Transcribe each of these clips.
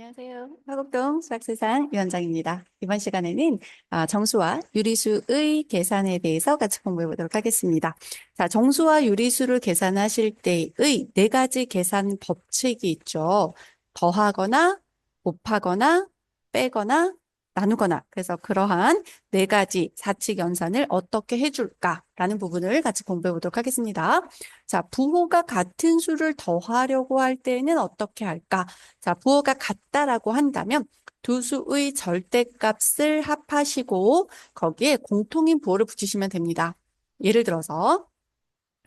안녕하세요. 화곡동 수학세상 위원장입니다. 이번 시간에는 정수와 유리수의 계산에 대해서 같이 공부해 보도록 하겠습니다. 자, 정수와 유리수를 계산하실 때의 네 가지 계산 법칙이 있죠. 더하거나, 곱하거나, 빼거나, 나누거나. 그래서 그러한 네 가지 사칙 연산을 어떻게 해줄까라는 부분을 같이 공부해 보도록 하겠습니다. 자, 부호가 같은 수를 더하려고 할 때는 어떻게 할까? 자, 부호가 같다라고 한다면 두 수의 절대값을 합하시고 거기에 공통인 부호를 붙이시면 됩니다. 예를 들어서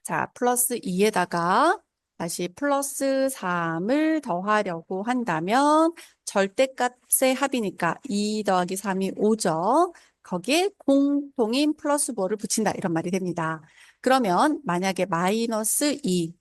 자, 플러스 2에다가 다시 플러스 3을 더하려고 한다면 절대값의 합이니까 2 더하기 3이 5죠. 거기에 공통인 플러스 부호를 붙인다 이런 말이 됩니다. 그러면 만약에 마이너스 2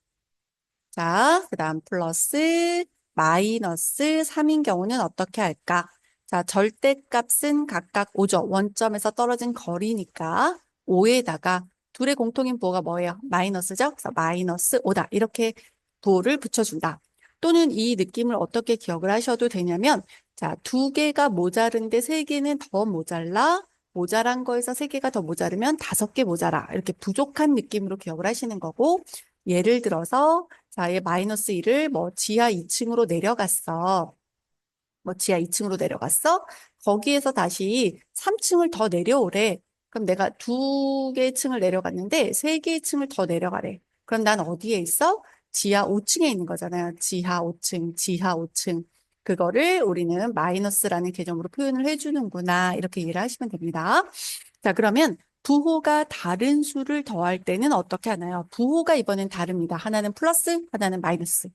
자, 그 다음 플러스 마이너스 3인 경우는 어떻게 할까? 자, 절대값은 각각 5죠. 원점에서 떨어진 거리니까 5에다가 둘의 공통인 부호가 뭐예요? 마이너스죠? 그래서 마이너스 5다. 이렇게 부호를 붙여준다. 또는 이 느낌을 어떻게 기억을 하셔도 되냐면 자, 두 개가 모자른데 세 개는 더 모자라. 모자란 거에서 세 개가 더 모자르면 다섯 개 모자라. 이렇게 부족한 느낌으로 기억을 하시는 거고 예를 들어서 자, 얘 마이너스 1을 뭐 지하 2층으로 내려갔어. 뭐 지하 2층으로 내려갔어. 거기에서 다시 3층을 더 내려오래. 그럼 내가 두 개의 층을 내려갔는데 세 개의 층을 더 내려가래. 그럼 난 어디에 있어? 지하 5층에 있는 거잖아요. 지하 5층, 지하 5층. 그거를 우리는 마이너스라는 개념으로 표현을 해주는구나. 이렇게 이해를 하시면 됩니다. 자, 그러면 부호가 다른 수를 더할 때는 어떻게 하나요? 부호가 이번엔 다릅니다. 하나는 플러스, 하나는 마이너스.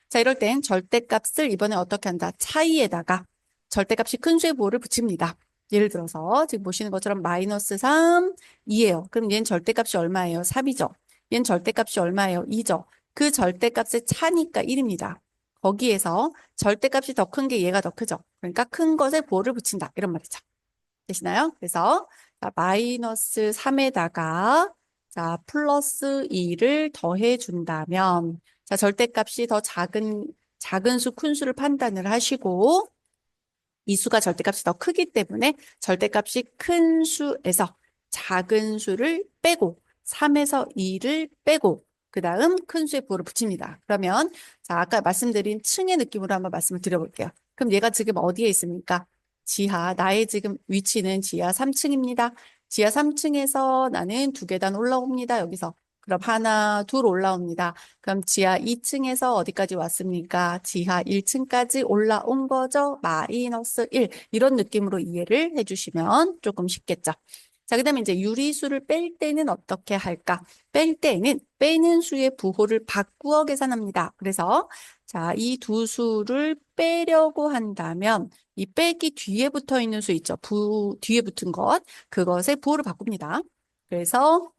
자, 이럴 땐 절대값을 이번에 어떻게 한다? 차이에다가 절대값이 큰 수의 부호를 붙입니다. 예를 들어서 지금 보시는 것처럼 마이너스 3, 2예요. 그럼 얘는 절대값이 얼마예요? 3이죠. 얘는 절대값이 얼마예요? 2죠. 그 절대값의 차니까 1입니다. 거기에서 절대값이 더 큰 게 얘가 더 크죠. 그러니까 큰 것에 부호를 붙인다. 이런 말이죠. 되시나요? 그래서 자, 마이너스 3에다가 자, 플러스 2를 더해 준다면 자, 절대값이 더 작은 수, 큰 수를 판단을 하시고 이 수가 절대값이 더 크기 때문에 절대값이 큰 수에서 작은 수를 빼고 3에서 2를 빼고 그 다음 큰 수의 부호를 붙입니다. 그러면 자, 아까 말씀드린 층의 느낌으로 한번 말씀을 드려볼게요. 그럼 얘가 지금 어디에 있습니까? 지하, 나의 지금 위치는 지하 3층입니다. 지하 3층에서 나는 두 계단 올라옵니다. 여기서. 그럼 하나, 둘 올라옵니다. 그럼 지하 2층에서 어디까지 왔습니까? 지하 1층까지 올라온 거죠. 마이너스 1. 이런 느낌으로 이해를 해주시면 조금 쉽겠죠. 자, 그 다음에 이제 유리수를 뺄 때는 어떻게 할까? 뺄 때는 빼는 수의 부호를 바꾸어 계산합니다. 그래서 자, 이 두 수를 빼려고 한다면 이 빼기 뒤에 붙어 있는 수 있죠. 뒤에 붙은 것. 그것의 부호를 바꿉니다. 그래서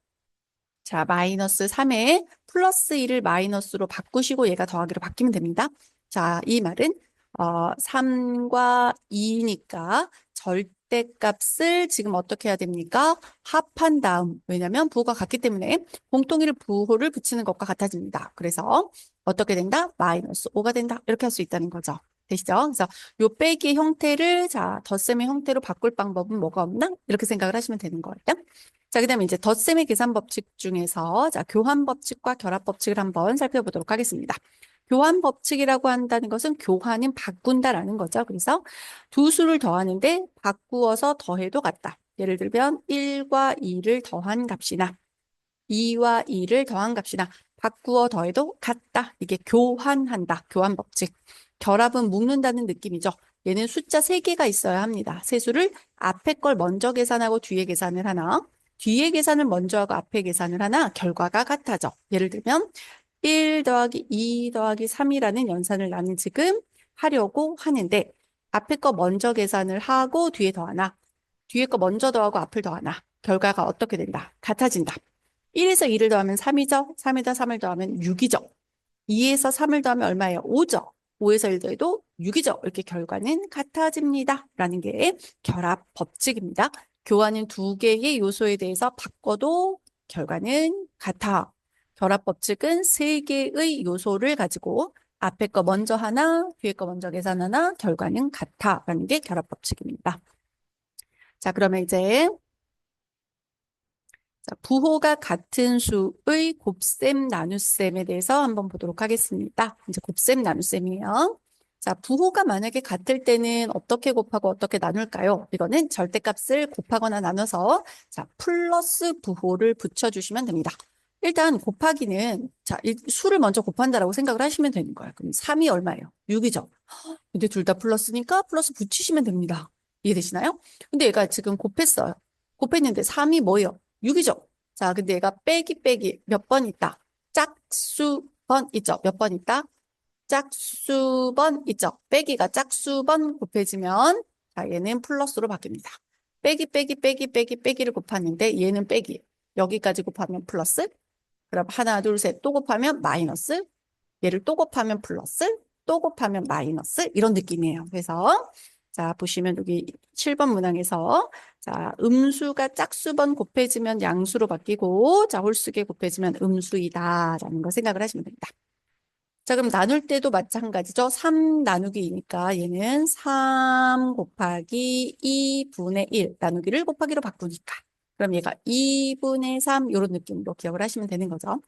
자, 마이너스 3에 플러스 1을 마이너스로 바꾸시고 얘가 더하기로 바뀌면 됩니다. 자, 이 말은 3과 2니까 절대값을 지금 어떻게 해야 됩니까? 합한 다음, 왜냐하면 부호가 같기 때문에 공통일 부호를 붙이는 것과 같아집니다. 그래서 어떻게 된다? 마이너스 5가 된다. 이렇게 할 수 있다는 거죠. 되시죠? 그래서 요 빼기의 형태를 자, 덧셈의 형태로 바꿀 방법은 뭐가 없나? 이렇게 생각을 하시면 되는 거예요. 자, 그다음에 이제 덧셈의 계산 법칙 중에서 자, 교환 법칙과 결합 법칙을 한번 살펴보도록 하겠습니다. 교환 법칙이라고 한다는 것은 교환은 바꾼다라는 거죠. 그래서 두 수를 더하는데 바꾸어서 더해도 같다. 예를 들면 1과 2를 더한 값이나 2와 2를 더한 값이나 바꾸어 더해도 같다. 이게 교환한다. 교환 법칙. 결합은 묶는다는 느낌이죠. 얘는 숫자 3개가 있어야 합니다. 세수를 앞에 걸 먼저 계산하고 뒤에 계산을 하나, 뒤에 계산을 먼저 하고 앞에 계산을 하나 결과가 같아져. 예를 들면 1 더하기 2 더하기 3이라는 연산을 나는 지금 하려고 하는데 앞에 거 먼저 계산을 하고 뒤에 더하나, 뒤에 거 먼저 더하고 앞을 더하나 결과가 어떻게 된다? 같아진다. 1에서 2를 더하면 3이죠. 3에다 3을 더하면 6이죠. 2에서 3을 더하면 얼마예요? 5죠. 5에서 1 더해도 6이죠. 이렇게 결과는 같아집니다. 라는 게 결합 법칙입니다. 교환은 두 개의 요소에 대해서 바꿔도 결과는 같아. 결합 법칙은 세 개의 요소를 가지고 앞에 거 먼저 하나, 뒤에 거 먼저 계산하나, 결과는 같아라는 게 결합법칙입니다. 자, 그러면 이제 자, 부호가 같은 수의 곱셈 나눗셈에 대해서 한번 보도록 하겠습니다. 이제 곱셈 나눗셈이에요. 자, 부호가 만약에 같을 때는 어떻게 곱하고 어떻게 나눌까요? 이거는 절대값을 곱하거나 나눠서 자, 플러스 부호를 붙여주시면 됩니다. 일단 곱하기는 자, 이 수를 먼저 곱한다라고 생각을 하시면 되는 거예요. 그럼 3이 얼마예요? 6이죠. 근데 둘 다 플러스니까 플러스 붙이시면 됩니다. 이해되시나요? 근데 얘가 지금 곱했어요. 곱했는데 3이 뭐예요? 6이죠. 자, 근데 얘가 빼기 몇 번 있다? 짝수번 있죠. 몇 번 있다? 짝수번 있죠. 빼기가 짝수번 곱해지면 자, 얘는 플러스로 바뀝니다. 빼기를 곱하는데 얘는 빼기. 여기까지 곱하면 플러스. 그럼 하나, 둘, 셋 또 곱하면 마이너스. 얘를 또 곱하면 플러스. 또 곱하면 마이너스. 이런 느낌이에요. 그래서 자, 보시면 여기 7번 문항에서 자, 음수가 짝수번 곱해지면 양수로 바뀌고 자, 홀수계 곱해지면 음수이다라는 거 생각을 하시면 됩니다. 자, 그럼 나눌 때도 마찬가지죠. 3 나누기 2니까 얘는 3 곱하기 2분의 1 나누기를 곱하기로 바꾸니까 그럼 얘가 2분의 3 이런 느낌으로 기억을 하시면 되는 거죠.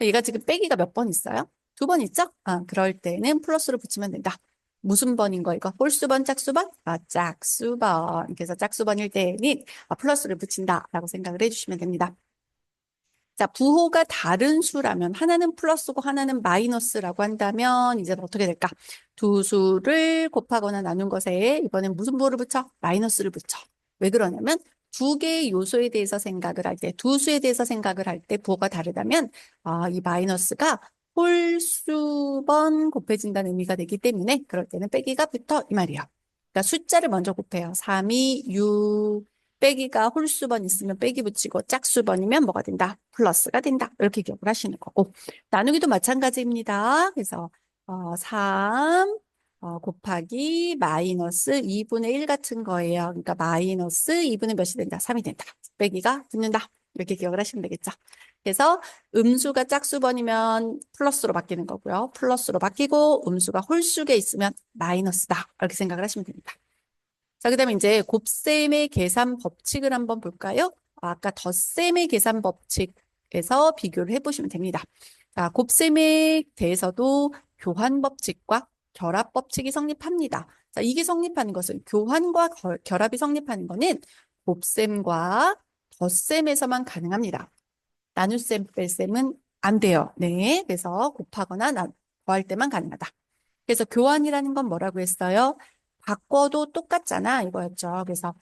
얘가 지금 빼기가 몇 번 있어요? 2번 있죠? 그럴 때는 플러스로 붙이면 된다. 무슨 번인 거 이거? 홀수번, 짝수번? 짝수번. 그래서 짝수번일 때는 플러스를 붙인다라고 생각을 해주시면 됩니다. 자, 부호가 다른 수라면 하나는 플러스고 하나는 마이너스라고 한다면 이제 어떻게 될까? 두 수를 곱하거나 나눈 것에 이번엔 무슨 부호를 붙여? 마이너스를 붙여. 왜 그러냐면 두 개의 요소에 대해서 생각을 할 때, 두 수에 대해서 생각을 할 때 부호가 다르다면 이 마이너스가 홀수번 곱해진다는 의미가 되기 때문에 그럴 때는 빼기가 붙어 이 말이야. 그러니까 숫자를 먼저 곱해요. 3, 2, 6 빼기가 홀수번 있으면 빼기 붙이고 짝수번이면 뭐가 된다? 플러스가 된다. 이렇게 기억을 하시는 거고 나누기도 마찬가지입니다. 그래서 3 곱하기 마이너스 2분의 1 같은 거예요. 그러니까 마이너스 2분의 몇이 된다? 3이 된다. 빼기가 붙는다. 이렇게 기억을 하시면 되겠죠. 그래서 음수가 짝수번이면 플러스로 바뀌는 거고요. 플러스로 바뀌고 음수가 홀수에 있으면 마이너스다. 이렇게 생각을 하시면 됩니다. 자, 그다음에 이제 곱셈의 계산 법칙을 한번 볼까요? 아까 덧셈의 계산 법칙에서 비교를 해보시면 됩니다. 자, 곱셈에 대해서도 교환 법칙과 결합 법칙이 성립합니다. 자, 이게 성립하는 것은 교환과 결합이 성립하는 것은 곱셈과 덧셈에서만 가능합니다. 나눗셈, 뺄셈은 안 돼요. 네, 그래서 곱하거나 더할 때만 가능하다. 그래서 교환이라는 건 뭐라고 했어요? 바꿔도 똑같잖아 이거였죠. 그래서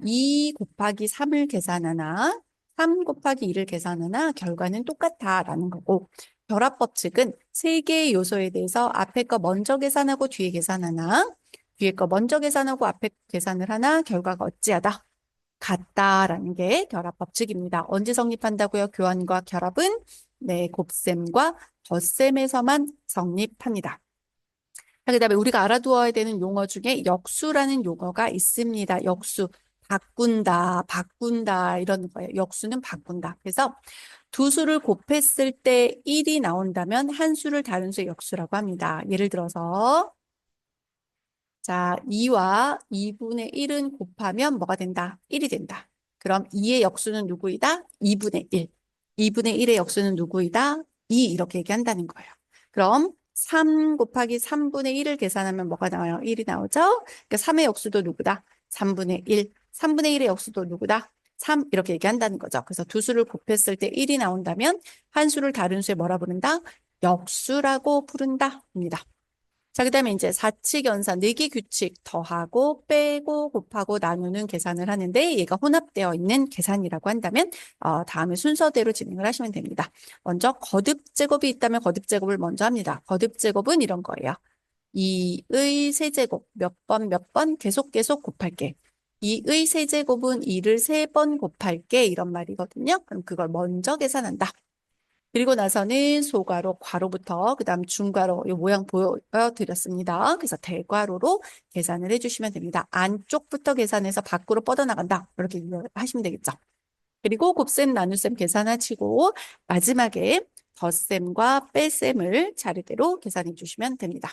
2 곱하기 3을 계산하나 3 곱하기 2를 계산하나 결과는 똑같다라는 거고 결합 법칙은 세 개의 요소에 대해서 앞에 거 먼저 계산하고 뒤에 계산하나 뒤에 거 먼저 계산하고 앞에 계산을 하나 결과가 어찌하다 같다라는 게 결합 법칙입니다. 언제 성립한다고요? 교환과 결합은 네, 곱셈과 덧셈에서만 성립합니다. 그다음에 우리가 알아두어야 되는 용어 중에 역수라는 용어가 있습니다. 역수, 바꾼다 이런 거예요. 역수는 바꾼다. 그래서 두 수를 곱했을 때 1이 나온다면 한 수를 다른 수의 역수라고 합니다. 예를 들어서 자, 2와 2분의 1은 곱하면 뭐가 된다? 1이 된다. 그럼 2의 역수는 누구이다? 2분의 1. 2분의 1의 역수는 누구이다? 2 이렇게 얘기한다는 거예요. 그럼 3 곱하기 3분의 1을 계산하면 뭐가 나와요? 1이 나오죠? 그러니까 3의 역수도 누구다? 3분의 1. 3분의 1의 역수도 누구다? 3 이렇게 얘기한다는 거죠. 그래서 두 수를 곱했을 때 1이 나온다면 한 수를 다른 수에 뭐라 부른다? 역수라고 부른다입니다. 자, 그다음에 이제 사칙연산, 네개 규칙 더하고 빼고 곱하고 나누는 계산을 하는데 얘가 혼합되어 있는 계산이라고 한다면 다음에 순서대로 진행을 하시면 됩니다. 먼저 거듭 제곱이 있다면 거듭 제곱을 먼저 합니다. 거듭 제곱은 이런 거예요. 2의 세제곱 몇 번 계속 곱할게. 2의 세제곱은 2를 3번 곱할게 이런 말이거든요. 그럼 그걸 먼저 계산한다. 그리고 나서는 소괄호, 괄호부터 그다음 중괄호 이 모양 보여드렸습니다. 그래서 대괄호로 계산을 해주시면 됩니다. 안쪽부터 계산해서 밖으로 뻗어나간다. 이렇게 하시면 되겠죠. 그리고 곱셈, 나눗셈 계산하시고 마지막에 덧셈과 뺄셈을 자리대로 계산해 주시면 됩니다.